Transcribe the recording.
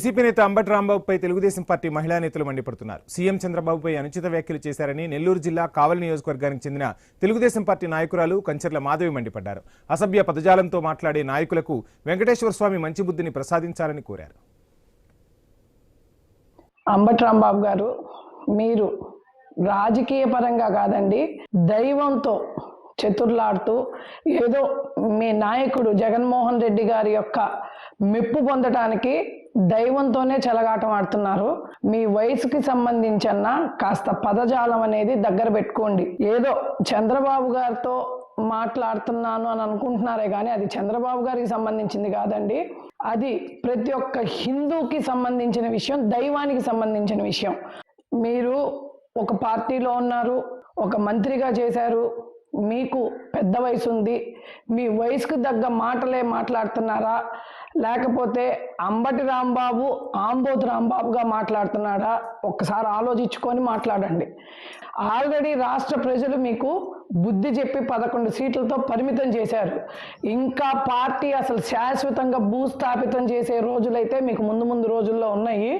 YCP నేత Ambati రాంబాబుపై Telugu Desam party మహిళా నేతలు మండిపడుతున్నారు. సీఎం చంద్రబాబుపై అనుచిత వ్యాఖ్యలు చేశారని నెల్లూరు జిల్లా కావలి నియోజకవర్గానికి చెందిన తెలుగుదేశం పార్టీ నాయకురాలు కంచర్ల మాధవి మండిపడ్డారు. అసభ్య పదజాలంతో మాట్లాడే నాయకులకు వెంకటేశ్వర స్వామి మంచి బుద్ధిని ప్రసాదించాలని కోరారు. అంబటి రాంబాబు గారు, మీరు రాజకీయ పరంగా కాదండి, దైవంతో చతుర్లాడుతూ ఏదో మీ నాయకుడు జగన్మోహన్ రెడ్డి గారి యొక్క మెప్పు పొందటానికి దైవంతోనే చెలగాటం ఆడుతున్నారు. మీ వయసుకి సంబంధించిన కాస్త పదజాలం అనేది దగ్గర పెట్టుకోండి. ఏదో చంద్రబాబు గారితో మాట్లాడుతున్నాను అని అనుకుంటున్నారే కానీ అది చంద్రబాబు గారికి సంబంధించింది కాదండి. అది ప్రతి ఒక్క హిందూకి సంబంధించిన విషయం, దైవానికి సంబంధించిన విషయం. మీరు ఒక పార్టీలో ఉన్నారు, ఒక మంత్రిగా చేశారు, మీకు పెద్ద వయసు ఉంది, మీ వయసుకు తగ్గ మాటలే మాట్లాడుతున్నారా, లేకపోతే అంబటి రాంబాబు ఆంబోతు రాంబాబుగా మాట్లాడుతున్నాడా ఒక్కసారి ఆలోచించుకొని మాట్లాడండి. ఆల్రెడీ రాష్ట్ర ప్రజలు మీకు బుద్ధి చెప్పి 11 సీట్లతో పరిమితం చేశారు. ఇంకా పార్టీ అసలు శాశ్వతంగా భూస్థాపితం చేసే రోజులైతే మీకు ముందు రోజుల్లో ఉన్నాయి.